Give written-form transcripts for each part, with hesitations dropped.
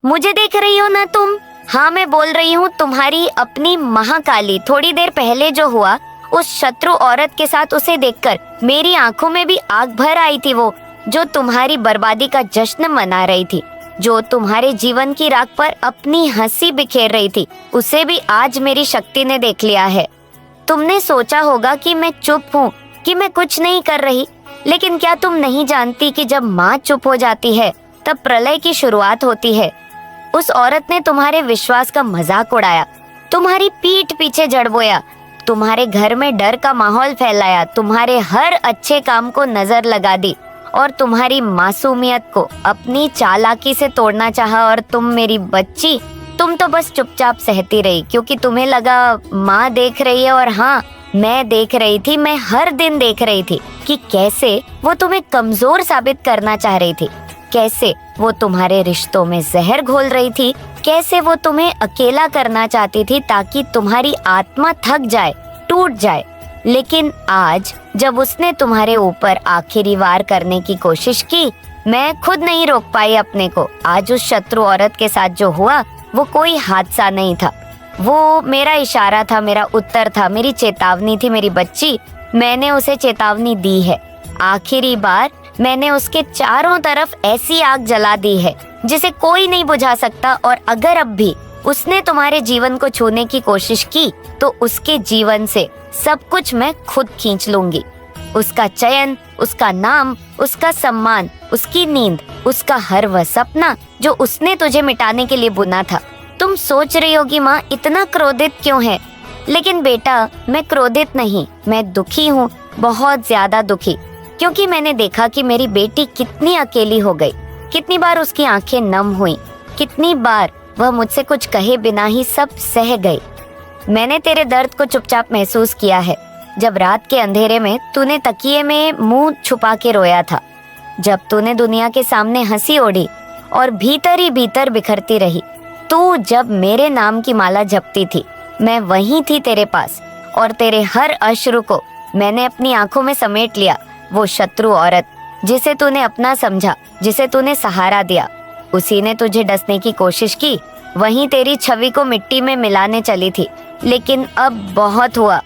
मुझे देख रही हो ना तुम? हाँ, मैं बोल रही हूँ, तुम्हारी अपनी महाकाली। थोड़ी देर पहले जो हुआ उस शत्रु औरत के साथ, उसे देखकर मेरी आंखों में भी आग भर आई थी। वो जो तुम्हारी बर्बादी का जश्न मना रही थी, जो तुम्हारे जीवन की राख पर अपनी हंसी बिखेर रही थी, उसे भी आज मेरी शक्ति ने देख लिया है। तुमने सोचा होगा कि मैं चुप हूँ, कि मैं कुछ नहीं कर रही, लेकिन क्या तुम नहीं जानती कि जब माँ चुप हो जाती है तब प्रलय की शुरुआत होती है। उस औरत ने तुम्हारे विश्वास का मजाक उड़ाया, तुम्हारी पीठ पीछे जड़ बोया, तुम्हारे घर में डर का माहौल फैलाया, तुम्हारे हर अच्छे काम को नजर लगा दी और तुम्हारी मासूमियत को अपनी चालाकी से तोड़ना चाहा। और तुम मेरी बच्ची, तुम तो बस चुपचाप सहती रही, क्योंकि तुम्हें लगा माँ देख रही है। और हाँ, मैं देख रही थी, मैं हर दिन देख रही थी कि कैसे वो तुम्हें कमजोर साबित करना चाह रही थी, कैसे वो तुम्हारे रिश्तों में जहर घोल रही थी, कैसे वो तुम्हें अकेला करना चाहती थी ताकि तुम्हारी आत्मा थक जाए, टूट जाए। लेकिन आज जब उसने तुम्हारे ऊपर आखिरी वार करने की कोशिश की, मैं खुद नहीं रोक पाई अपने को। आज उस शत्रु औरत के साथ जो हुआ वो कोई हादसा नहीं था, वो मेरा इशारा था, मेरा उत्तर था, मेरी चेतावनी थी। मेरी बच्ची, मैंने उसे चेतावनी दी है। आखिरी बार मैंने उसके चारों तरफ ऐसी आग जला दी है जिसे कोई नहीं बुझा सकता। और अगर अब भी उसने तुम्हारे जीवन को छूने की कोशिश की तो उसके जीवन से सब कुछ मैं खुद खींच लूंगी। उसका चयन, उसका नाम, उसका सम्मान, उसकी नींद, उसका हर वह सपना जो उसने तुझे मिटाने के लिए बुना था। तुम सोच रही होगी माँ इतना क्रोधित क्यों है? लेकिन बेटा, मैं क्रोधित नहीं, मैं दुखी हूँ, बहुत ज्यादा दुखी, क्योंकि मैंने देखा कि मेरी बेटी कितनी अकेली हो गई। कितनी बार उसकी आंखें नम हुई, कितनी बार वह मुझसे कुछ कहे बिना ही सब सह गई। मैंने तेरे दर्द को चुपचाप महसूस किया है, जब रात के अंधेरे में तूने तकिए में मुंह छुपा के रोया था, जब तूने दुनिया के सामने हंसी ओढ़ी और भीतर ही भीतर बिखरती रही। तू जब मेरे नाम की माला जपती थी, मैं वहीं थी तेरे पास, और तेरे हर अश्रु को मैंने अपनी आंखों में समेट लिया। वो शत्रु औरत जिसे तूने अपना समझा, जिसे तूने सहारा दिया, उसी ने तुझे डसने की कोशिश की, वहीं तेरी छवि को मिट्टी में मिलाने चली थी। लेकिन अब बहुत हुआ,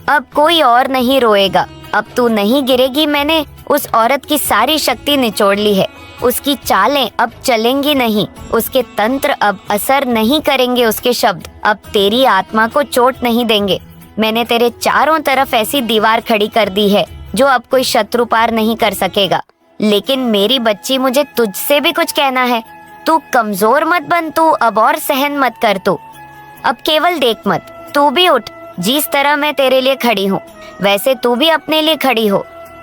अब कोई और नहीं रोएगा, अब तू नहीं गिरेगी। मैंने उस औरत की सारी शक्ति निचोड़ ली है, उसकी चालें अब चलेंगी नहीं, उसके तंत्र अब असर नहीं करेंगे, उसके शब्द अब तेरी आत्मा को चोट नहीं देंगे। मैंने तेरे चारों तरफ ऐसी दीवार खड़ी कर दी है जो अब कोई शत्रु पार नहीं कर सकेगा। लेकिन मेरी बच्ची, मुझे तुझसे भी कुछ कहना है। तू कमजोर मत बन, तू अब और सहन मत कर, तू अब केवल देख मत, तू भी उठ। जिस तरह मैं तेरे लिए खड़ी हूँ वैसे तू भी अपने लिए खड़ी हो।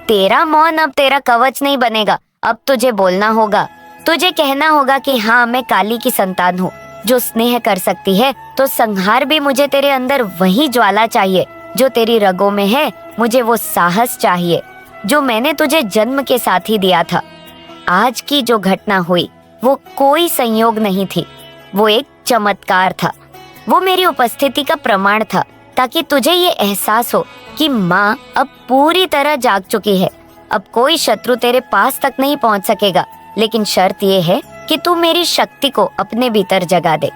तेरा मौन अब तेरा कवच नहीं बनेगा, अब तुझे बोलना होगा, तुझे कहना होगा कि हाँ, मैं काली की संतान हूँ जो स्नेह कर सकती है। तो संहार भी मुझे तेरे अंदर वही ज्वाला चाहिए जो तेरी रगों में है, मुझे वो साहस चाहिए जो मैंने तुझे जन्म के साथ ही दिया था। आज की जो घटना हुई वो कोई संयोग नहीं थी, वो एक चमत्कार था, वो मेरी उपस्थिति का प्रमाण था, ताकि तुझे ये एहसास हो कि माँ अब पूरी तरह जाग चुकी है। अब कोई शत्रु तेरे पास तक नहीं पहुँच सकेगा, लेकिन शर्त ये है कि तू मेरी शक्ति को अपने भीतर जगा दे।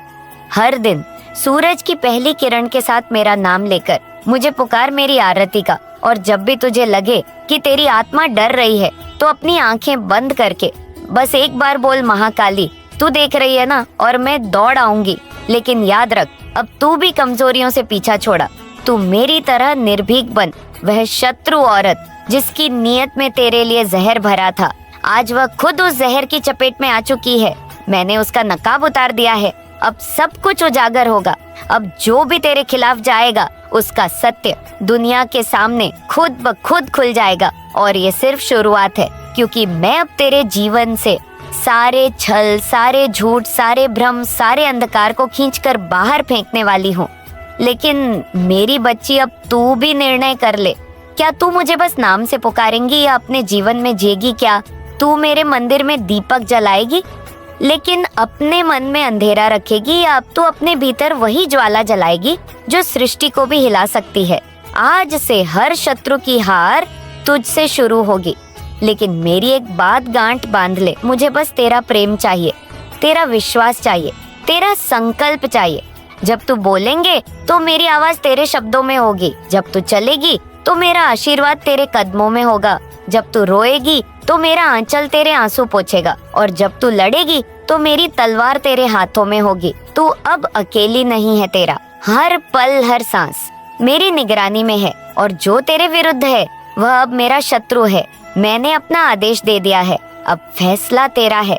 हर दिन सूरज की पहली किरण के साथ मेरा नाम लेकर मुझे पुकार मेरी आरती का। और जब भी तुझे लगे कि तेरी आत्मा डर रही है तो अपनी आंखें बंद करके बस एक बार बोल, महाकाली तू देख रही है ना, और मैं दौड़ आऊंगी। लेकिन याद रख, अब तू भी कमजोरियों से पीछा छोड़ा, तू मेरी तरह निर्भीक बन। वह शत्रु औरत जिसकी नीयत में तेरे लिए जहर भरा था, आज वह खुद उस जहर की चपेट में आ चुकी है। मैंने उसका नकाब उतार दिया है, अब सब कुछ उजागर होगा। अब जो भी तेरे खिलाफ जाएगा उसका सत्य दुनिया के सामने खुद ब खुद खुल जाएगा। और ये सिर्फ शुरुआत है, क्योंकि मैं अब तेरे जीवन से सारे छल, सारे झूठ, सारे भ्रम, सारे अंधकार को खींचकर बाहर फेंकने वाली हूँ। लेकिन मेरी बच्ची, अब तू भी निर्णय कर ले, क्या तू मुझे बस नाम से पुकारेंगी या अपने जीवन में जिएगी? क्या तू मेरे मंदिर में दीपक जलाएगी लेकिन अपने मन में अंधेरा रखेगी, या अब तू अपने भीतर वही ज्वाला जलाएगी जो सृष्टि को भी हिला सकती है? आज से हर शत्रु की हार तुझसे शुरू होगी। लेकिन मेरी एक बात गांठ बांध ले, मुझे बस तेरा प्रेम चाहिए, तेरा विश्वास चाहिए, तेरा संकल्प चाहिए। जब तू बोलेंगे तो मेरी आवाज तेरे शब्दों में होगी, जब तू चलेगी तो मेरा आशीर्वाद तेरे कदमों में होगा, जब तू रोएगी तो मेरा आंचल तेरे आंसू पोंछेगा, और जब तू लड़ेगी तो मेरी तलवार तेरे हाथों में होगी। तू अब अकेली नहीं है, तेरा हर पल हर सांस मेरी निगरानी में है, और जो तेरे विरुद्ध है वह अब मेरा शत्रु है। मैंने अपना आदेश दे दिया है, अब फैसला तेरा है।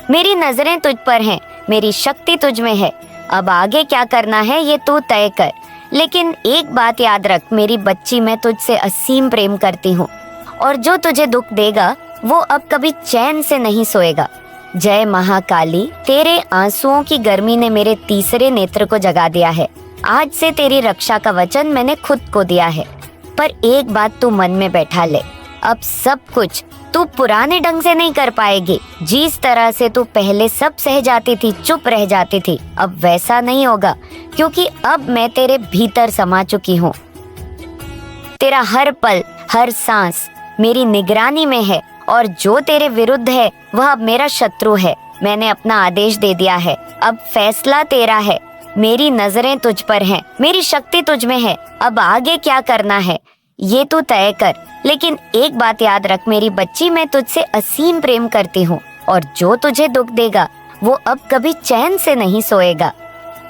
मेरी नजरें तुझ पर हैं, मेरी शक्ति तुझ में है। अब आगे क्या करना है ये तू तय कर, लेकिन एक बात याद रख, मेरी बच्ची, मैं तुझसे असीम प्रेम करती हूँ, और जो तुझे दुख देगा वो अब कभी चैन से नहीं सोएगा। जय महाकाली, तेरे आंसुओं की गर्मी ने मेरे तीसरे नेत्र को जगा दिया है। आज से तेरी रक्षा का वचन मैंने खुद को दिया है। पर एक बात तू मन में बैठा ले, अब सब कुछ तू पुराने ढंग से नहीं कर पाएगी। जिस तरह से तू पहले सब सह जाती थी, चुप रह जाती थी, अब वैसा नहीं होगा, क्योंकि अब मैं तेरे भीतर समा चुकी हूँ। तेरा हर पल हर सांस मेरी निगरानी में है, और जो तेरे विरुद्ध है वह अब मेरा शत्रु है। मैंने अपना आदेश दे दिया है, अब फैसला तेरा है। मेरी नजरें तुझ पर हैं, मेरी शक्ति तुझ में है। अब आगे क्या करना है ये तू तय कर, लेकिन एक बात याद रख मेरी बच्ची, मैं तुझसे असीम प्रेम करती हूँ, और जो तुझे दुख देगा वो अब कभी चैन से नहीं सोएगा।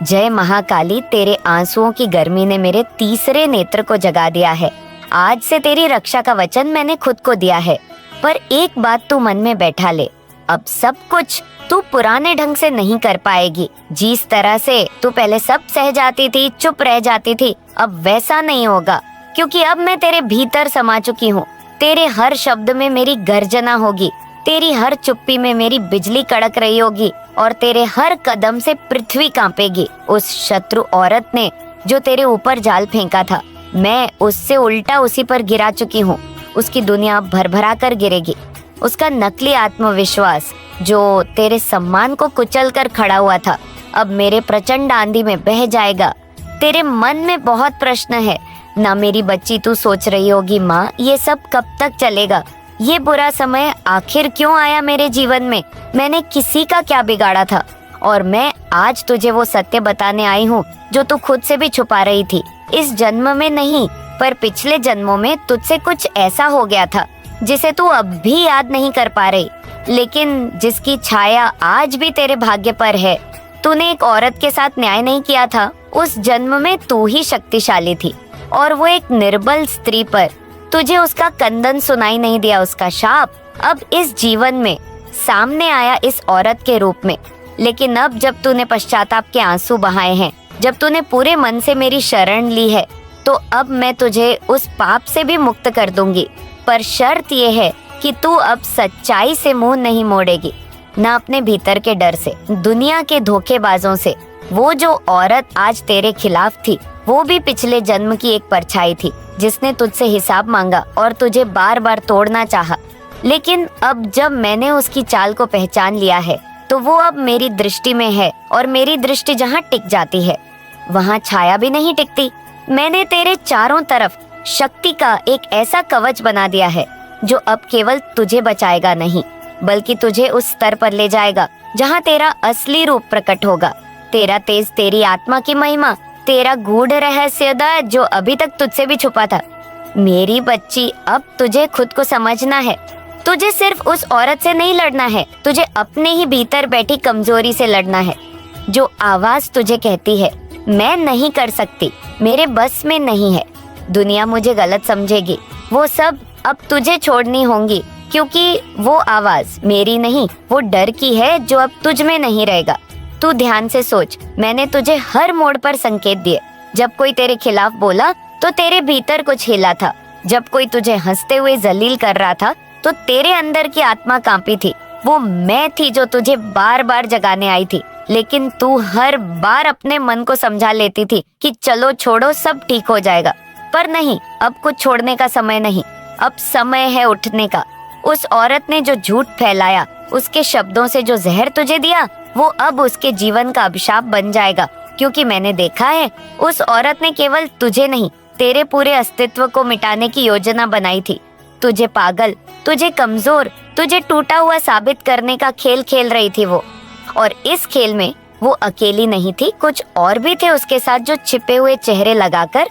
जय महाकाली, तेरे आंसुओं की गर्मी ने मेरे तीसरे नेत्र को जगा दिया है। आज से तेरी रक्षा का वचन मैंने खुद को दिया है। पर एक बात तू मन में बैठा ले, अब सब कुछ तू पुराने ढंग से नहीं कर पाएगी। जिस तरह से तू पहले सब सह जाती थी, चुप रह जाती थी, अब वैसा नहीं होगा, क्योंकि अब मैं तेरे भीतर समा चुकी हूँ। तेरे हर शब्द में मेरी गर्जना होगी, तेरी हर चुप्पी में मेरी बिजली कड़क रही होगी, और तेरे हर कदम से पृथ्वी कांपेगी। उस शत्रु औरत ने जो तेरे ऊपर जाल फेंका था, मैं उससे उल्टा उसी पर गिरा चुकी हूँ। उसकी दुनिया भरभरा कर गिरेगी। उसका नकली आत्मविश्वास जो तेरे सम्मान को कुचल कर खड़ा हुआ था, अब मेरे प्रचंड आंधी में बह जाएगा। तेरे मन में बहुत प्रश्न है ना मेरी बच्ची, तू सोच रही होगी माँ ये सब कब तक चलेगा, ये बुरा समय आखिर क्यों आया मेरे जीवन में, मैंने किसी का क्या बिगाड़ा था। और मैं आज तुझे वो सत्य बताने आई हूँ जो तू खुद से भी छुपा रही थी। इस जन्म में नहीं, पर पिछले जन्मों में तुझसे कुछ ऐसा हो गया था जिसे तू अब भी याद नहीं कर पा रही, लेकिन जिसकी छाया आज भी तेरे भाग्य पर है। तूने एक औरत के साथ न्याय नहीं किया था, उस जन्म में तू ही शक्तिशाली थी, और वो एक निर्बल स्त्री पर तुझे उसका कंदन सुनाई नहीं दिया। उसका शाप अब इस जीवन में सामने आया इस औरत के रूप में। लेकिन अब जब तूने पश्चाताप के आंसू बहाए हैं, जब तूने पूरे मन से मेरी शरण ली है, तो अब मैं तुझे उस पाप से भी मुक्त कर दूंगी। पर शर्त यह है कि तू अब सच्चाई से मुंह नहीं मोड़ेगी, ना अपने भीतर के डर से, दुनिया के धोखेबाजों से। वो जो औरत आज तेरे खिलाफ थी, वो भी पिछले जन्म की एक परछाई थी जिसने तुझसे हिसाब मांगा और तुझे बार बार तोड़ना चाहा। लेकिन अब जब मैंने उसकी चाल को पहचान लिया है, तो वो अब मेरी दृष्टि में है, और मेरी दृष्टि जहाँ टिक जाती है वहाँ छाया भी नहीं टिकती। मैंने तेरे चारों तरफ शक्ति का एक ऐसा कवच बना दिया है जो अब केवल तुझे बचाएगा नहीं, बल्कि तुझे उस स्तर पर ले जाएगा जहाँ तेरा असली रूप प्रकट होगा। तेरा तेज, तेरी आत्मा की महिमा, तेरा गूढ़ रहस्य जो अभी तक तुझसे भी छुपा था। मेरी बच्ची, अब तुझे खुद को समझना है। तुझे सिर्फ उस औरत से नहीं लड़ना है, तुझे अपने ही भीतर बैठी कमजोरी से लड़ना है। जो आवाज तुझे कहती है मैं नहीं कर सकती, मेरे बस में नहीं है, दुनिया मुझे गलत समझेगी, वो सब अब तुझे छोड़नी होंगी, क्योंकि वो आवाज मेरी नहीं, वो डर की है जो अब तुझ में नहीं रहेगा। तू ध्यान से सोच, मैंने तुझे हर मोड़ पर संकेत दिए। जब कोई तेरे खिलाफ बोला तो तेरे भीतर कुछ हिला था। जब कोई तुझे हंसते हुए जलील कर रहा था तो तेरे अंदर की आत्मा कांपी थी। वो मैं थी जो तुझे बार बार जगाने आई थी, लेकिन तू हर बार अपने मन को समझा लेती थी कि चलो छोड़ो, सब ठीक हो जाएगा। पर नहीं, अब कुछ छोड़ने का समय नहीं, अब समय है उठने का। उस औरत ने जो झूठ फैलाया, उसके शब्दों से जो जहर तुझे दिया, वो अब उसके जीवन का अभिशाप बन जाएगा। क्योंकि मैंने देखा है, उस औरत ने केवल तुझे नहीं, तेरे पूरे अस्तित्व को मिटाने की योजना बनाई थी। तुझे पागल, तुझे कमजोर, तुझे टूटा हुआ साबित करने का खेल खेल रही थी वो। और इस खेल में वो अकेली नहीं थी, कुछ और भी थे उसके साथ जो छिपे हुए चेहरे लगाकर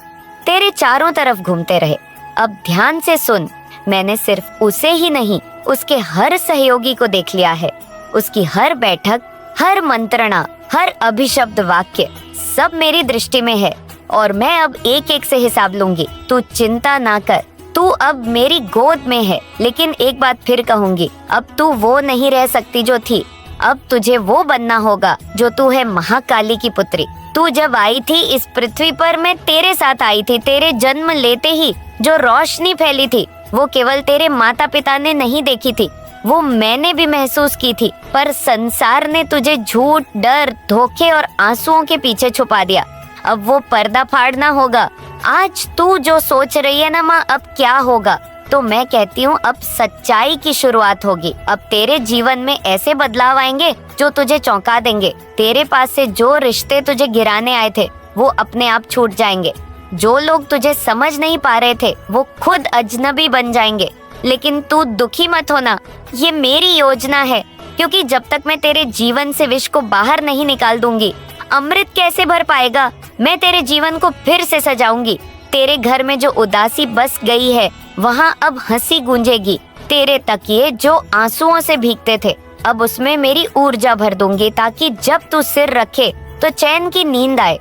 तेरे चारों तरफ घूमते रहे। अब ध्यान से सुन, मैंने सिर्फ उसे ही नहीं, उसके हर सहयोगी को देख लिया है। उसकी हर बैठक, हर मंत्रणा, हर अभिशब्द वाक्य सब मेरी दृष्टि में है और मैं अब एक एक से हिसाब लूंगी। तू चिंता ना कर, तू अब मेरी गोद में है। लेकिन एक बात फिर कहूंगी, अब तू वो नहीं रह सकती जो थी। अब तुझे वो बनना होगा जो तू है, महाकाली की पुत्री। तू जब आई थी इस पृथ्वी पर, मैं तेरे साथ आई थी। तेरे जन्म लेते ही जो रोशनी फैली थी वो केवल तेरे माता पिता ने नहीं देखी थी, वो मैंने भी महसूस की थी। पर संसार ने तुझे झूठ, डर, धोखे और आंसुओं के पीछे छुपा दिया। अब वो पर्दा फाड़ना होगा। आज तू जो सोच रही है ना माँ, अब क्या होगा, तो मैं कहती हूँ अब सच्चाई की शुरुआत होगी। अब तेरे जीवन में ऐसे बदलाव आएंगे जो तुझे चौंका देंगे। तेरे पास से जो रिश्ते तुझे गिराने आए थे वो अपने आप छूट जाएंगे। जो लोग तुझे समझ नहीं पा रहे थे वो खुद अजनबी बन जाएंगे। लेकिन तू दुखी मत होना, ये मेरी योजना है, क्योंकि जब तक मैं तेरे जीवन से विष को बाहर नहीं निकाल दूंगी, अमृत कैसे भर पाएगा। मैं तेरे जीवन को फिर से सजाऊंगी। तेरे घर में जो उदासी बस गई है वहाँ अब हंसी गूंजेगी। तेरे तकिए जो आंसुओं से भीगते थे अब उसमें मेरी ऊर्जा भर दूंगी, ताकि जब तू सिर रखे तो चैन की नींद आए।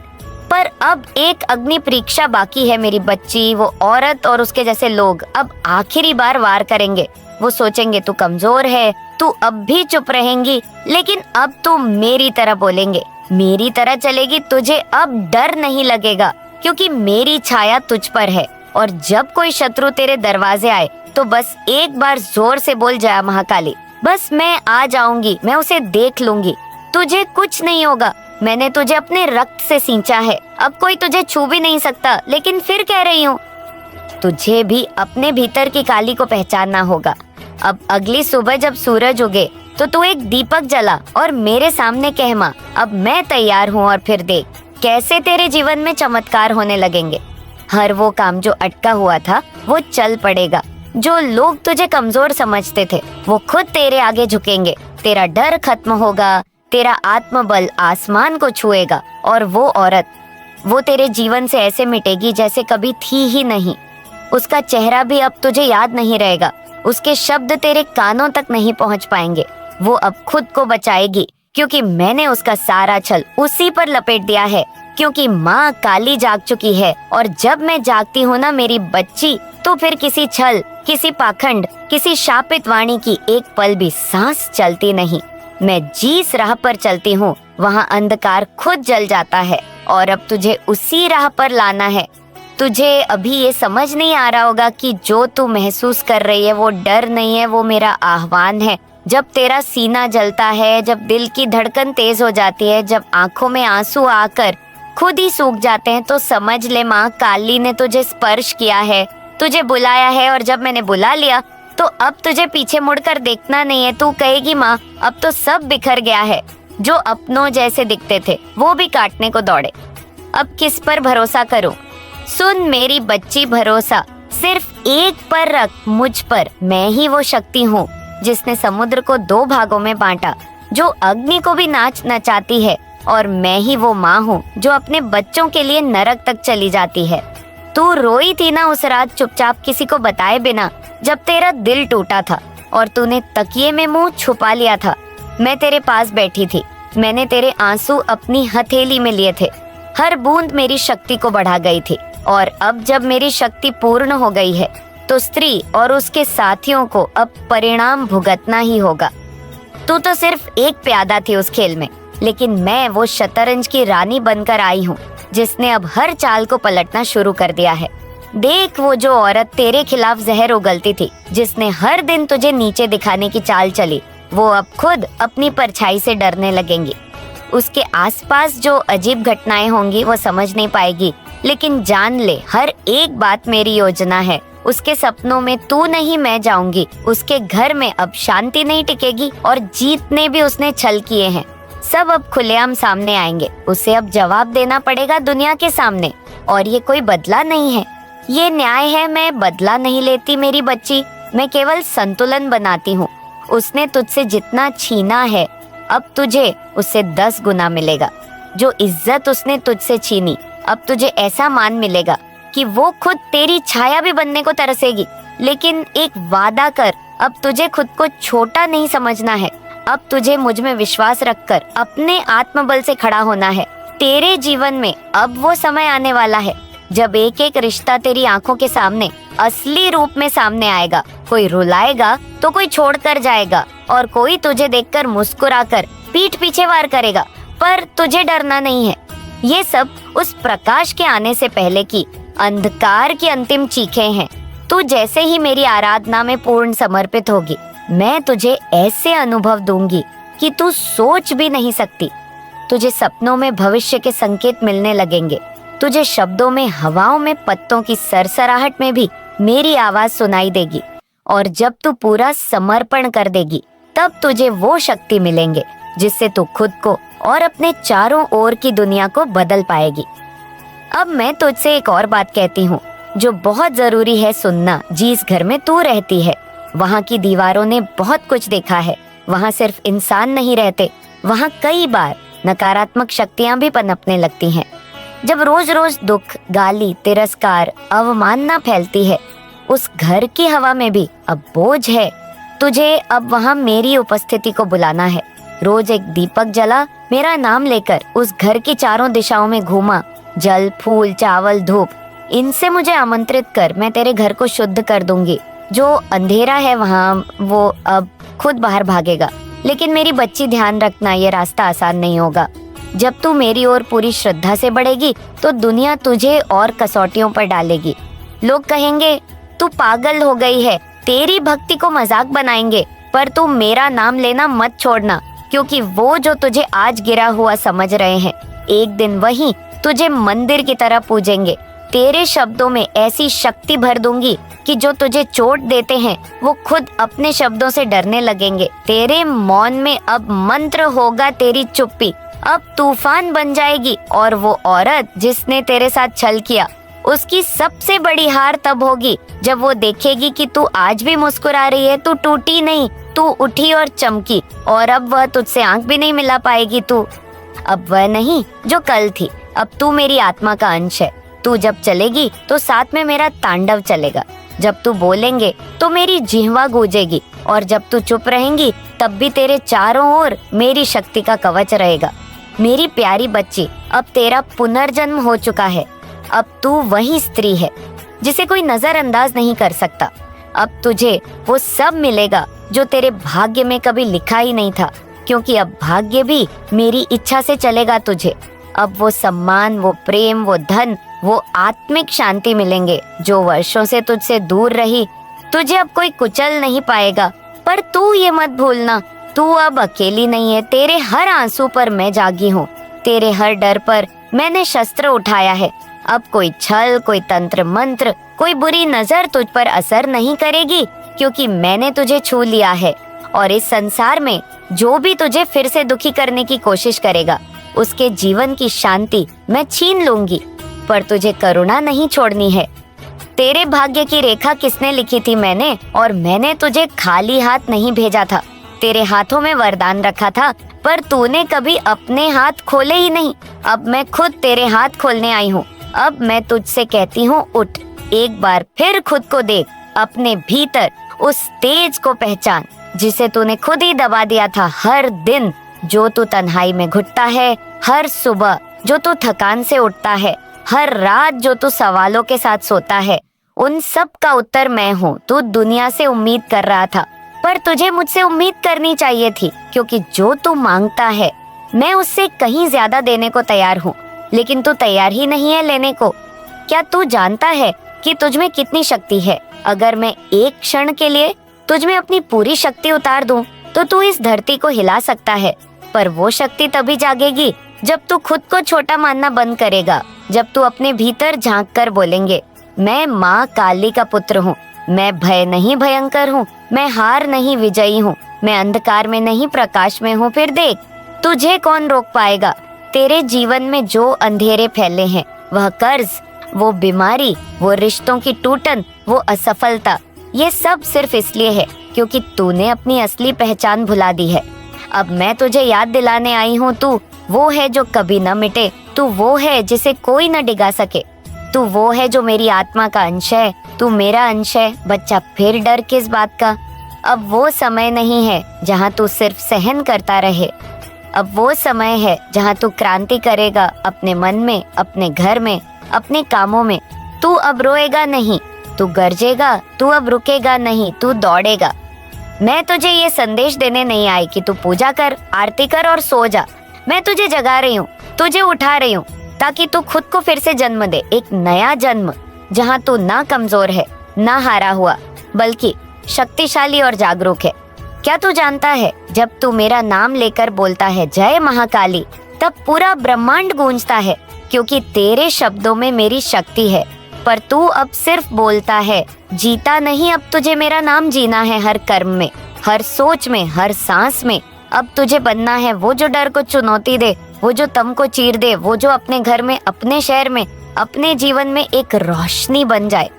पर अब एक अग्नि परीक्षा बाकी है मेरी बच्ची। वो औरत और उसके जैसे लोग अब आखिरी बार वार करेंगे। वो सोचेंगे तू कमजोर है, तू अब भी चुप रहेंगी, लेकिन अब तू मेरी तरह बोलेंगे, मेरी तरह चलेगी। तुझे अब डर नहीं लगेगा, क्योंकि मेरी छाया तुझ पर है। और जब कोई शत्रु तेरे दरवाजे आए तो बस एक बार जोर से बोल, जय महाकाली। बस मैं आ जाऊंगी, मैं उसे देख लूंगी। तुझे कुछ नहीं होगा, मैंने तुझे अपने रक्त से सींचा है। अब कोई तुझे छू भी नहीं सकता। लेकिन फिर कह रही हूँ, तुझे भी अपने भीतर की काली को पहचानना होगा। अब अगली सुबह जब सूरज उगे तो तू एक दीपक जला और मेरे सामने कह, माँ अब मैं तैयार हूँ। और फिर देख कैसे तेरे जीवन में चमत्कार होने लगेंगे। हर वो काम जो अटका हुआ था वो चल पड़ेगा। जो लोग तुझे कमजोर समझते थे वो खुद तेरे आगे झुकेंगे। तेरा डर खत्म होगा, तेरा आत्मबल आसमान को छुएगा। और वो औरत, वो तेरे जीवन से ऐसे मिटेगी जैसे कभी थी ही नहीं। उसका चेहरा भी अब तुझे याद नहीं रहेगा, उसके शब्द तेरे कानों तक नहीं पहुंच पाएंगे। वो अब खुद को बचाएगी, क्योंकि मैंने उसका सारा छल उसी पर लपेट दिया है। क्योंकि माँ काली जाग चुकी है, और जब मैं जागती हूँ ना मेरी बच्ची, तो फिर किसी छल, किसी पाखंड, किसी शापित वाणी की एक पल भी सांस चलती नहीं। मैं जिस राह पर चलती हूँ वहाँ अंधकार खुद जल जाता है। और अब तुझे उसी राह पर लाना है। तुझे अभी ये समझ नहीं आ रहा होगा कि जो तू महसूस कर रही है वो डर नहीं है, वो मेरा आह्वान है। जब तेरा सीना जलता है, जब दिल की धड़कन तेज हो जाती है, जब आंखों में आंसू आकर खुद ही सूख जाते हैं, तो समझ ले माँ काली ने तुझे स्पर्श किया है, तुझे बुलाया है। और जब मैंने बुला लिया तो अब तुझे पीछे मुड़कर देखना नहीं है। तू कहेगी, माँ अब तो सब बिखर गया है। जो अपनों जैसे दिखते थे वो भी काटने को दौड़े। अब किस पर भरोसा करूं? सुन मेरी बच्ची, भरोसा सिर्फ एक पर रख, मुझ पर। मैं ही वो शक्ति हूँ जिसने समुद्र को 2 भागों में बांटा, जो अग्नि को भी नाच नचाती है। और मैं ही वो माँ हूँ जो अपने बच्चों के लिए नरक तक चली जाती है। तू रोई थी ना उस रात, चुपचाप किसी को बताए बिना, जब तेरा दिल टूटा था और तूने तकिए में मुंह छुपा लिया था। मैं तेरे पास बैठी थी, मैंने तेरे आंसू अपनी हथेली में लिए थे। हर बूंद मेरी शक्ति को बढ़ा गई थी। और अब जब मेरी शक्ति पूर्ण हो गई है तो स्त्री और उसके साथियों को अब परिणाम भुगतना ही होगा। तू तो सिर्फ एक प्यादा थी उस खेल में, लेकिन मैं वो शतरंज की रानी बनकर आई हूँ जिसने अब हर चाल को पलटना शुरू कर दिया है। देख वो जो औरत तेरे खिलाफ जहर उगलती थी, जिसने हर दिन तुझे नीचे दिखाने की चाल चली, वो अब खुद अपनी परछाई से डरने लगेंगी। उसके आसपास जो अजीब घटनाएं होंगी वो समझ नहीं पाएगी, लेकिन जान ले हर एक बात मेरी योजना है। उसके सपनों में तू नहीं मैं जाऊंगी। उसके घर में अब शांति नहीं टिकेगी, और जीतने भी उसने छल किए हैं सब अब खुलेआम सामने आएंगे। उसे अब जवाब देना पड़ेगा दुनिया के सामने। और ये कोई बदला नहीं है, ये न्याय है। मैं बदला नहीं लेती मेरी बच्ची, मैं केवल संतुलन बनाती हूँ। उसने तुझसे जितना छीना है अब तुझे उससे 10 गुना मिलेगा। जो इज्जत उसने तुझसे छीनी, अब तुझे ऐसा मान मिलेगा कि वो खुद तेरी छाया भी बनने को तरसेगी। लेकिन एक वादा कर, अब तुझे खुद को छोटा नहीं समझना है। अब तुझे मुझ में विश्वास रखकर अपने आत्मबल से खड़ा होना है। तेरे जीवन में अब वो समय आने वाला है जब एक एक रिश्ता तेरी आंखों के सामने असली रूप में सामने आएगा। कोई रुलाएगा तो कोई छोड़कर जाएगा, और कोई तुझे देखकर मुस्कुराकर पीठ पीछे वार करेगा, पर तुझे डरना नहीं है। ये सब उस प्रकाश के आने से पहले की अंधकार की अंतिम चीखें हैं। तू जैसे ही मेरी आराधना में पूर्ण समर्पित होगी, मैं तुझे ऐसे अनुभव दूंगी कि तू सोच भी नहीं सकती। तुझे सपनों में भविष्य के संकेत मिलने लगेंगे। तुझे शब्दों में, हवाओं में, पत्तों की सरसराहट में भी मेरी आवाज सुनाई देगी। और जब तू पूरा समर्पण कर देगी, तब तुझे वो शक्ति मिलेंगे जिससे तू खुद को और अपने चारों ओर की दुनिया को बदल पाएगी। अब मैं तुझसे एक और बात कहती हूँ जो बहुत जरूरी है सुनना। जिस घर में तू रहती है, वहाँ की दीवारों ने बहुत कुछ देखा है। वहाँ सिर्फ इंसान नहीं रहते, वहाँ कई बार नकारात्मक शक्तियाँ भी पनपने लगती हैं। जब रोज रोज दुख, गाली, तिरस्कार, अवमानना फैलती है, उस घर की हवा में भी अब बोझ है। तुझे अब वहाँ मेरी उपस्थिति को बुलाना है। रोज एक दीपक जला, मेरा नाम लेकर उस घर की चारों दिशाओं में घूमा। जल, फूल, चावल, धूप, इनसे मुझे आमंत्रित कर। मैं तेरे घर को शुद्ध कर दूंगी। जो अंधेरा है वहाँ, वो अब खुद बाहर भागेगा। लेकिन मेरी बच्ची, ध्यान रखना, ये रास्ता आसान नहीं होगा। जब तू मेरी ओर पूरी श्रद्धा से बढ़ेगी तो दुनिया तुझे और कसौटियों पर डालेगी। लोग कहेंगे तू पागल हो गई है, तेरी भक्ति को मजाक बनाएंगे, पर तू मेरा नाम लेना मत छोड़ना, क्योंकि वो जो तुझे आज गिरा हुआ समझ रहे हैं, एक दिन वही तुझे मंदिर की तरह पूजेंगे। तेरे शब्दों में ऐसी शक्ति भर दूंगी कि जो तुझे चोट देते हैं वो खुद अपने शब्दों से डरने लगेंगे। तेरे मौन में अब मंत्र होगा तेरी चुप्पी, अब तूफान बन जाएगी। और वो औरत जिसने तेरे साथ छल किया, उसकी सबसे बड़ी हार तब होगी जब वो देखेगी कि तू आज भी मुस्कुरा रही है। तू टूटी नहीं, तू उठी और चमकी। और अब वह तुझसे आंख भी नहीं मिला पाएगी। तू अब वह नहीं जो कल थी, अब तू मेरी आत्मा का अंश है। तू जब चलेगी तो साथ में मेरा तांडव चलेगा। जब तू बोलेंगे तो मेरी जिह्वा गूंजेगी, और जब तू चुप रहेंगी तब भी तेरे चारों ओर मेरी शक्ति का कवच रहेगा। मेरी प्यारी बच्ची, अब तेरा पुनर्जन्म हो चुका है। अब तू वही स्त्री है जिसे कोई नजरअंदाज नहीं कर सकता। अब तुझे वो सब मिलेगा जो तेरे भाग्य में कभी लिखा ही नहीं था, क्योंकि अब भाग्य भी मेरी इच्छा से चलेगा तुझे। अब वो सम्मान, वो प्रेम, वो धन, वो आत्मिक शांति मिलेंगे जो वर्षों से तुझसे दूर रही। तुझे अब कोई कुचल नहीं पाएगा। पर तू ये मत भूलना, तू अब अकेली नहीं है। तेरे हर आंसू पर मैं जागी हूँ, तेरे हर डर पर मैंने शस्त्र उठाया है। अब कोई छल, कोई तंत्र मंत्र, कोई बुरी नजर तुझ पर असर नहीं करेगी, क्योंकि मैंने तुझे छू लिया है। और इस संसार में जो भी तुझे फिर से दुखी करने की कोशिश करेगा, उसके जीवन की शांति मैं छीन लूंगी। पर तुझे करुणा नहीं छोड़नी है। तेरे भाग्य की रेखा किसने लिखी थी? मैंने। और मैंने तुझे खाली हाथ नहीं भेजा था। तेरे हाथों में वरदान रखा था, पर तूने कभी अपने हाथ खोले ही नहीं। अब मैं खुद तेरे हाथ खोलने आई हूँ। अब मैं तुझसे कहती हूँ, उठ, एक बार फिर खुद को देख, अपने भीतर उस तेज को पहचान जिसे तूने खुद ही दबा दिया था। हर दिन जो तू तन्हाई में घुटता है, हर सुबह जो तू थकान से उठता है, हर रात जो तू सवालों के साथ सोता है, उन सब का उत्तर मैं हूँ। तू दुनिया से उम्मीद कर रहा था, पर तुझे मुझसे उम्मीद करनी चाहिए थी, क्योंकि जो तू मांगता है मैं उससे कहीं ज्यादा देने को तैयार हूँ। लेकिन तू तैयार ही नहीं है लेने को। क्या तू जानता है कि तुझ में कितनी शक्ति है? अगर मैं एक क्षण के लिए तुझ में अपनी पूरी शक्ति उतार दूं, तो तू इस धरती को हिला सकता है। पर वो शक्ति तभी जागेगी जब तू खुद को छोटा मानना बंद करेगा, जब तू अपने भीतर झांक कर बोलेंगे, मैं माँ काली का पुत्र हूँ, मैं भय नहीं भयंकर हूँ, मैं हार नहीं विजयी हूँ, मैं अंधकार में नहीं प्रकाश में हूँ। फिर देख, तुझे कौन रोक पाएगा? तेरे जीवन में जो अंधेरे फैले हैं, वह कर्ज, वो बीमारी, वो रिश्तों की टूटन, वो असफलता, ये सब सिर्फ इसलिए है क्योंकि तूने अपनी असली पहचान भुला दी है। अब मैं तुझे याद दिलाने आई हूँ, तू वो है जो कभी न मिटे, तू वो है जिसे कोई न डिगा सके, तू वो है जो मेरी आत्मा का अंश है, तू मेरा अंश है। बच्चा, फिर डर किस बात का? अब वो समय नहीं है जहाँ तू सिर्फ सहन करता रहे। अब वो समय है जहाँ तू क्रांति करेगा, अपने मन में, अपने घर में, अपने कामों में। तू अब रोएगा नहीं, तू गरजेगा, तू अब रुकेगा नहीं, तू दौड़ेगा। मैं तुझे ये संदेश देने नहीं आई कि तू पूजा कर, आरती कर और सो जा। मैं तुझे जगा रही हूँ, तुझे उठा रही हूँ, ताकि तू खुद को फिर से जन्म दे, एक नया जन्म, जहाँ तू ना कमजोर है, ना हारा हुआ, बल्कि शक्तिशाली और जागरूक है। क्या तू जानता है, जब तू मेरा नाम लेकर बोलता है जय महाकाली, तब पूरा ब्रह्मांड गूंजता है, क्योंकि तेरे शब्दों में मेरी शक्ति है। पर तू अब सिर्फ बोलता है, जीता नहीं। अब तुझे मेरा नाम जीना है, हर कर्म में, हर सोच में, हर सांस में। अब तुझे बनना है वो जो डर को चुनौती दे, वो जो तम को चीर दे, वो जो अपने घर में, अपने शहर में, अपने जीवन में एक रोशनी बन जाए।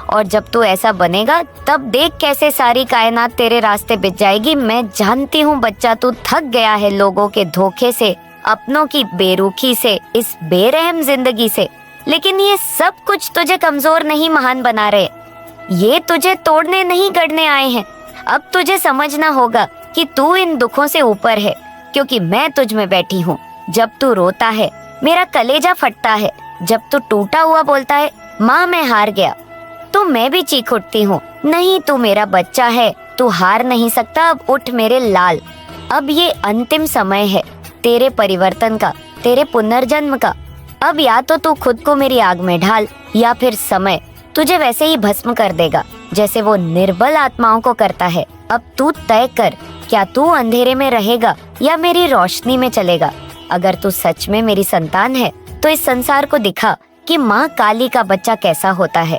और जब तू ऐसा बनेगा, तब देख कैसे सारी कायनात तेरे रास्ते बिछ जाएगी। मैं जानती हूँ बच्चा, तू थक गया है लोगों के धोखे से, अपनों की बेरुखी से, इस बेरहम जिंदगी से। लेकिन ये सब कुछ तुझे कमजोर नहीं, महान बना रहे। ये तुझे तोड़ने नहीं, गढ़ने आए हैं। अब तुझे समझना होगा कि तू इन दुखों से ऊपर है, क्योंकि मैं तुझ में बैठी हूँ। जब तू रोता है, मेरा कलेजा फटता है। जब तू टूटा हुआ बोलता है, माँ मैं हार गया, तो मैं भी चीख उठती हूँ, नहीं तू मेरा बच्चा है, तू हार नहीं सकता। अब उठ मेरे लाल, अब ये अंतिम समय है तेरे परिवर्तन का, तेरे पुनर्जन्म का। अब या तो तू खुद को मेरी आग में ढाल, या फिर समय तुझे वैसे ही भस्म कर देगा जैसे वो निर्बल आत्माओं को करता है। अब तू तय कर, क्या तू अंधेरे में रहेगा या मेरी रोशनी में चलेगा। अगर तू सच में मेरी संतान है, तो इस संसार को दिखा कि माँ काली का बच्चा कैसा होता है।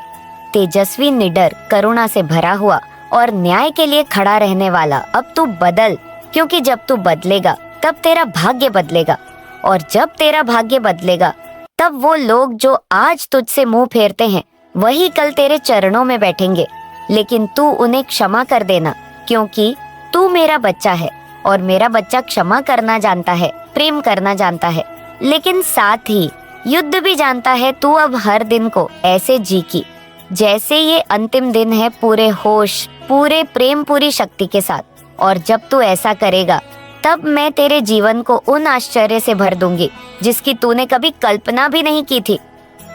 तेजस्वी, निडर, करुणा से भरा हुआ और न्याय के लिए खड़ा रहने वाला। अब तू बदल, क्योंकि जब तू बदलेगा तब तेरा भाग्य बदलेगा, और जब तेरा भाग्य बदलेगा तब वो लोग जो आज तुझसे मुंह फेरते हैं, वही कल तेरे चरणों में बैठेंगे। लेकिन तू उन्हें क्षमा कर देना, क्योंकि तू मेरा बच्चा है, और मेरा बच्चा क्षमा करना जानता है, प्रेम करना जानता है, लेकिन साथ ही युद्ध भी जानता है। तू अब हर दिन को ऐसे जी की जैसे ये अंतिम दिन है, पूरे होश, पूरे प्रेम, पूरी शक्ति के साथ। और जब तू ऐसा करेगा, तब मैं तेरे जीवन को उन आश्चर्य से भर दूंगी जिसकी तूने कभी कल्पना भी नहीं की थी।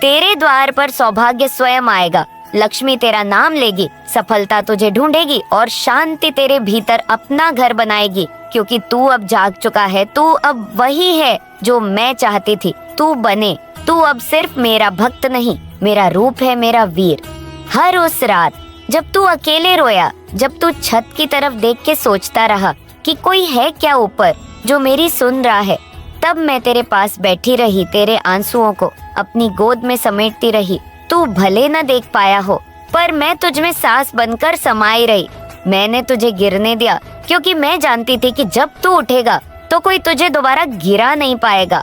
तेरे द्वार पर सौभाग्य स्वयं आएगा, लक्ष्मी तेरा नाम लेगी, सफलता तुझे ढूंढेगी, और शांति तेरे भीतर अपना घर बनाएगी, क्योंकि तू अब जाग चुका है। तू अब वही है जो मैं चाहती थी तू बने। तू अब सिर्फ मेरा भक्त नहीं, मेरा रूप है, मेरा वीर। हर उस रात जब तू अकेले रोया, जब तू छत की तरफ देख के सोचता रहा कि कोई है क्या ऊपर जो मेरी सुन रहा है, तब मैं तेरे पास बैठी रही, तेरे आंसुओं को अपनी गोद में समेटती रही। तू भले न देख पाया हो, पर मैं तुझ में सांस बनकर समाई रही। मैंने तुझे गिरने दिया, क्योंकि मैं जानती थी कि जब तू उठेगा तो कोई तुझे दोबारा गिरा नहीं पाएगा।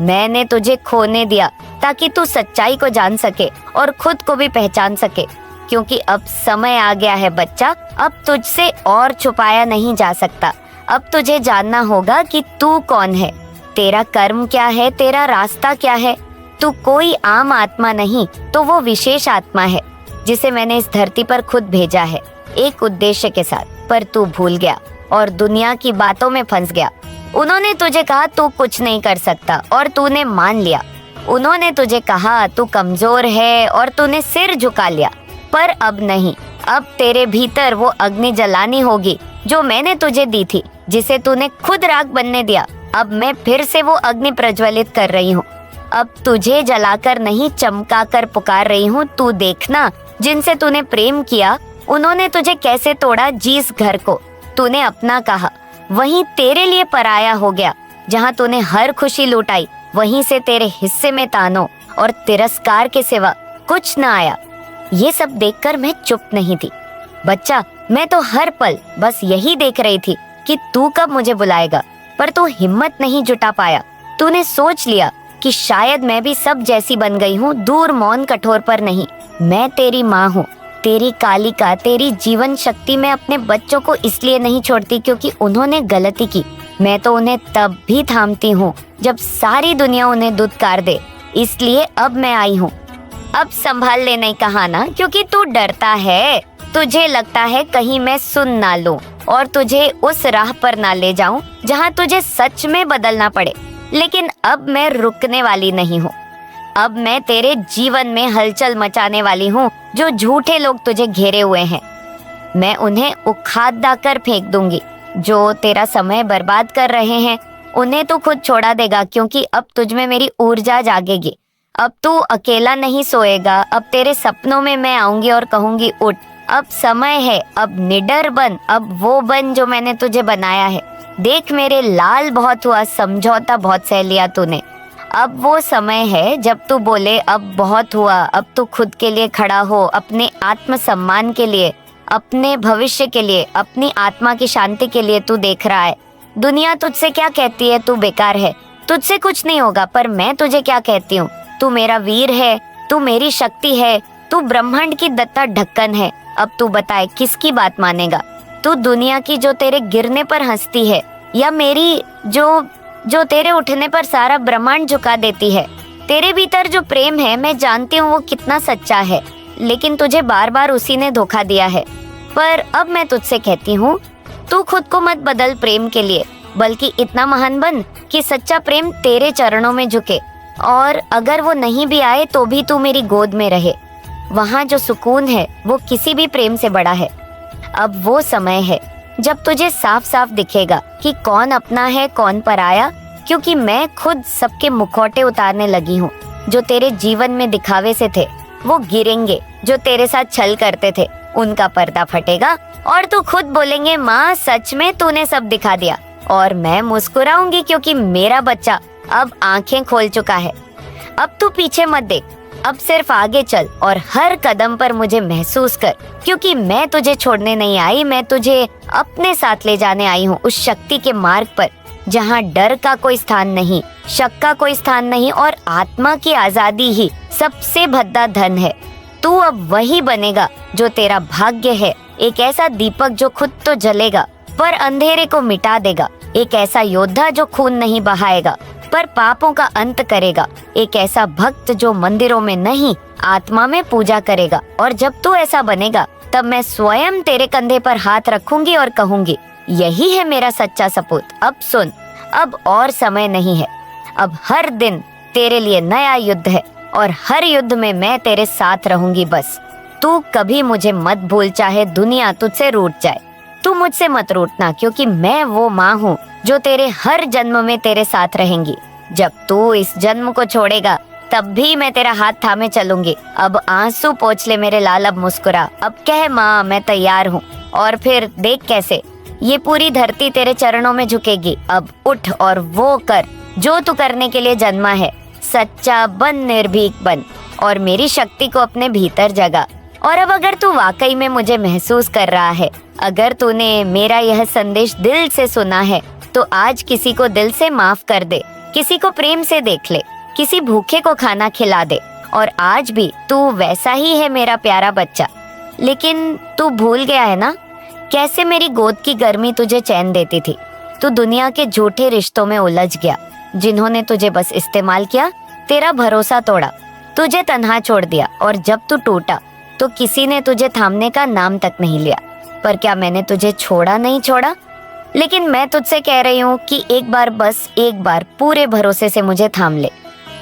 मैंने तुझे खोने दिया ताकि तू सच्चाई को जान सके और खुद को भी पहचान सके, क्योंकि अब समय आ गया है बच्चा। अब तुझसे और छुपाया नहीं जा सकता। अब तुझे जानना होगा कि तू कौन है, तेरा कर्म क्या है, तेरा रास्ता क्या है। तू कोई आम आत्मा नहीं, तो वो विशेष आत्मा है जिसे मैंने इस धरती पर खुद भेजा है, एक उद्देश्य के साथ। पर तू भूल गया और दुनिया की बातों में फंस गया। उन्होंने तुझे कहा तू कुछ नहीं कर सकता, और तूने मान लिया। उन्होंने तुझे कहा तू कमजोर है, और तूने सिर झुका लिया। पर अब नहीं, अब तेरे भीतर वो अग्नि जलानी होगी जो मैंने तुझे दी थी, जिसे तूने खुद राख बनने दिया। अब मैं फिर से वो अग्नि प्रज्वलित कर रही हूँ। अब तुझे जलाकर नहीं, चमकाकर पुकार रही हूँ। तू देखना, जिनसे तूने प्रेम किया उन्होंने तुझे कैसे तोड़ा। जिस घर को तूने अपना कहा, वहीं तेरे लिए पराया हो गया। जहाँ तूने हर खुशी लुटाई, वहीं से तेरे हिस्से में तानों और तिरस्कार के सिवा कुछ न आया। ये सब देखकर मैं चुप नहीं थी बच्चा। मैं तो हर पल बस यही देख रही थी कि तू कब मुझे बुलाएगा, पर तू हिम्मत नहीं जुटा पाया। तूने सोच लिया कि शायद मैं भी सब जैसी बन गई हूँ, दूर, मौन, कठोर। पर नहीं, मैं तेरी माँ हूँ, तेरी कालिका, तेरी जीवन शक्ति। मैं अपने बच्चों को इसलिए नहीं छोड़ती क्योंकि उन्होंने गलती की, मैं तो उन्हें तब भी थामती हूँ जब सारी दुनिया उन्हें दुत्कार दे। इसलिए अब मैं आई हूँ। अब संभाल ले, नहीं कहा ना, क्योंकि तू डरता है। तुझे लगता है कहीं मैं सुन ना लूं और तुझे उस राह पर ना ले जाऊं जहां तुझे सच में बदलना पड़े। लेकिन अब मैं रुकने वाली नहीं हूँ। अब मैं तेरे जीवन में हलचल मचाने वाली हूँ। जो झूठे लोग तुझे घेरे हुए हैं, मैं उन्हें उखाड़ कर फेंक दूंगी। जो तेरा समय बर्बाद कर रहे हैं, उन्हें तू खुद छोड़ा देगा, क्योंकि अब तुझ में मेरी ऊर्जा जागेगी। अब तू अकेला नहीं सोएगा। अब तेरे सपनों में मैं आऊंगी और कहूंगी, उठ, अब समय है, अब निडर बन, अब वो बन जो मैंने तुझे बनाया है। देख मेरे लाल, बहुत हुआ, समझौता बहुत सह लिया तूने। अब वो समय है जब तू बोले, अब बहुत हुआ। अब तू खुद के लिए खड़ा हो, अपने आत्मसम्मान के लिए, अपने भविष्य के लिए, अपनी आत्मा की शांति के लिए तू देख रहा है। दुनिया तुझसे क्या कहती है? तू बेकार है, तुझसे कुछ नहीं होगा। पर मैं तुझे क्या कहती हूँ? तू मेरा वीर है, तू मेरी शक्ति है, तू ब्रह्मांड की दत्ता ढक्कन है। अब तू बताए किसकी बात मानेगा? तू दुनिया की जो तेरे गिरने पर हंसती है, या मेरी जो तेरे उठने पर सारा ब्रह्मांड झुका देती है? तेरे भीतर जो प्रेम है, मैं जानती हूँ वो कितना सच्चा है, लेकिन तुझे बार बार उसी ने धोखा दिया है। पर अब मैं तुझसे कहती हूँ, तू खुद को मत बदल प्रेम के लिए, बल्कि इतना महान बन कि सच्चा प्रेम तेरे चरणों में झुके। और अगर वो नहीं भी आए तो भी तू मेरी गोद में रहे। वहाँ जो सुकून है वो किसी भी प्रेम से बड़ा है। अब वो समय है जब तुझे साफ साफ दिखेगा कि कौन अपना है कौन पराया, क्योंकि मैं खुद सबके मुखौटे उतारने लगी हूँ। जो तेरे जीवन में दिखावे से थे वो गिरेंगे, जो तेरे साथ छल करते थे उनका पर्दा फटेगा और तू खुद बोलेंगे, माँ सच में तूने सब दिखा दिया। और मैं मुस्कुराऊंगी, क्योंकि मेरा बच्चा अब आंखें खोल चुका है। अब तू पीछे मत देख, अब सिर्फ आगे चल और हर कदम पर मुझे महसूस कर, क्योंकि मैं तुझे छोड़ने नहीं आई। मैं तुझे अपने साथ ले जाने आई हूँ उस शक्ति के मार्ग पर जहाँ डर का कोई स्थान नहीं, शक का कोई स्थान नहीं और आत्मा की आजादी ही सबसे भद्दा धन है। तू अब वही बनेगा जो तेरा भाग्य है, एक ऐसा दीपक जो खुद तो जलेगा पर अंधेरे को मिटा देगा, एक ऐसा योद्धा जो खून नहीं बहाएगा पर पापों का अंत करेगा, एक ऐसा भक्त जो मंदिरों में नहीं आत्मा में पूजा करेगा। और जब तू ऐसा बनेगा तब मैं स्वयं तेरे कंधे पर हाथ रखूंगी और कहूंगी, यही है मेरा सच्चा सपूत। अब सुन, अब और समय नहीं है। अब हर दिन तेरे लिए नया युद्ध है और हर युद्ध में मैं तेरे साथ रहूंगी। बस तू कभी मुझे मत भूल, चाहे दुनिया तुझसे रूठ जाए। तू मुझसे मत रूठना, क्योंकि मैं वो माँ हूँ जो तेरे हर जन्म में तेरे साथ रहेंगी। जब तू इस जन्म को छोड़ेगा तब भी मैं तेरा हाथ थामे चलूंगी। अब आंसू पोंछ ले मेरे लाल, अब मुस्कुरा, अब कह माँ मैं तैयार हूँ। और फिर देख कैसे ये पूरी धरती तेरे चरणों में झुकेगी। अब उठ और वो कर जो तू करने के लिए जन्मा है। सच्चा बन, निर्भीक बन और मेरी शक्ति को अपने भीतर जगा। और अब अगर तू वाकई में मुझे महसूस कर रहा है, अगर तूने मेरा यह संदेश दिल से सुना है, तो आज किसी को दिल से माफ कर दे, किसी को प्रेम से देख ले, किसी भूखे को खाना खिला दे। और आज भी तू वैसा ही है मेरा प्यारा बच्चा। लेकिन तू भूल गया है ना कैसे मेरी गोद की गर्मी तुझे चैन देती थी। तू दुनिया के झूठे रिश्तों में उलझ गया, जिन्होंने तुझे बस इस्तेमाल किया, तेरा भरोसा तोड़ा, तुझे तन्हा छोड़ दिया। और जब तू टूटा तो किसी ने तुझे थामने का नाम तक नहीं लिया। पर क्या मैंने तुझे छोड़ा? नहीं छोड़ा। लेकिन मैं तुझसे कह रही हूँ कि एक बार, बस एक बार पूरे भरोसे से मुझे थाम ले,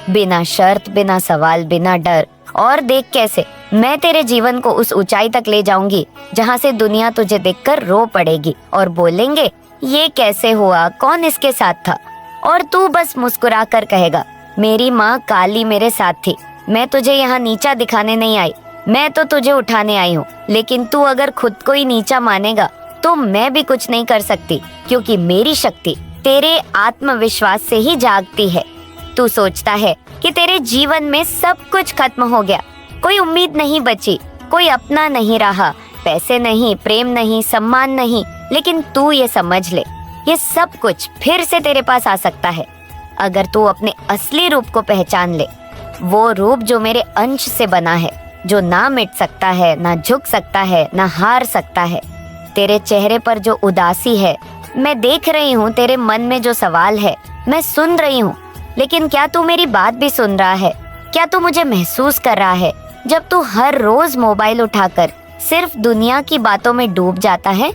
बिना शर्त, बिना सवाल, बिना डर। और देख कैसे मैं तेरे जीवन को उस ऊंचाई तक ले जाऊंगी जहाँ से दुनिया तुझे देखकर रो पड़ेगी और बोलेंगे, ये कैसे हुआ, कौन इसके साथ था? और तू बस मुस्कुरा कर कहेगा, मेरी माँ काली मेरे साथ थी। मैं तुझे यहाँ नीचा दिखाने नहीं आई, मैं तो तुझे उठाने आई हूँ। लेकिन तू अगर खुद को ही नीचा मानेगा तो मैं भी कुछ नहीं कर सकती, क्योंकि मेरी शक्ति तेरे आत्मविश्वास से ही जागती है। तू सोचता है कि तेरे जीवन में सब कुछ खत्म हो गया, कोई उम्मीद नहीं बची, कोई अपना नहीं रहा, पैसे नहीं, प्रेम नहीं, सम्मान नहीं। लेकिन तू ये समझ ले, ये सब कुछ फिर से तेरे पास आ सकता है अगर तू अपने असली रूप को पहचान ले। वो रूप जो मेरे अंश से बना है, जो ना मिट सकता है, ना झुक सकता है, ना हार सकता है। तेरे चेहरे पर जो उदासी है मैं देख रही हूँ तेरे मन में जो सवाल है, मैं सुन रही हूँ, लेकिन क्या तू मेरी बात भी सुन रहा है? क्या तू मुझे महसूस कर रहा है जब तू हर रोज मोबाइल उठाकर सिर्फ दुनिया की बातों में डूब जाता है?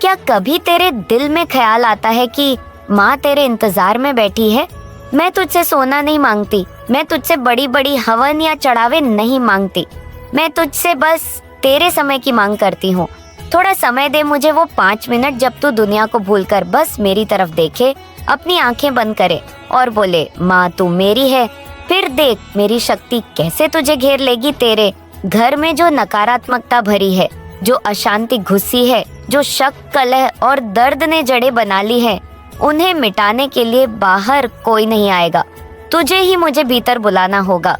क्या कभी तेरे दिल में ख्याल आता है कि माँ तेरे इंतजार में बैठी है? मैं तुझसे सोना नहीं मांगती, मैं तुझसे बड़ी बड़ी हवन या चढ़ावे नहीं मांगती, मैं तुझसे बस तेरे समय की मांग करती हूँ। थोड़ा समय दे मुझे, वो 5 मिनट जब तू दुनिया को भूलकर बस मेरी तरफ देखे, अपनी आंखें बंद करे और बोले, माँ तू मेरी है। फिर देख मेरी शक्ति कैसे तुझे घेर लेगी। तेरे घर में जो नकारात्मकता भरी है, जो अशांति घुसी है, जो शक, कलह और दर्द ने जड़ें बना ली है, उन्हें मिटाने के लिए बाहर कोई नहीं आएगा, तुझे ही मुझे भीतर बुलाना होगा।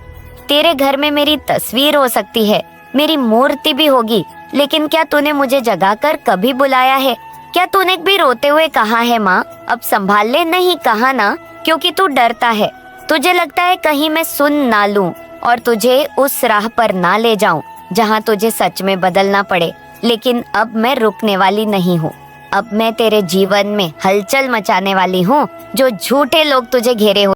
तेरे घर में मेरी तस्वीर हो सकती है, मेरी मूर्ति भी होगी, लेकिन क्या तूने मुझे जगाकर कभी बुलाया है? क्या तूने भी रोते हुए कहा है, माँ अब संभाल ले? नहीं कहा ना, क्योंकि तू डरता है। तुझे लगता है कहीं मैं सुन ना लूं और तुझे उस राह पर ना ले जाऊं जहां तुझे सच में बदलना पड़े। लेकिन अब मैं रुकने वाली नहीं हूँ। अब मैं तेरे जीवन में हलचल मचाने वाली हूँ। जो झूठे लोग तुझे घेरे हुए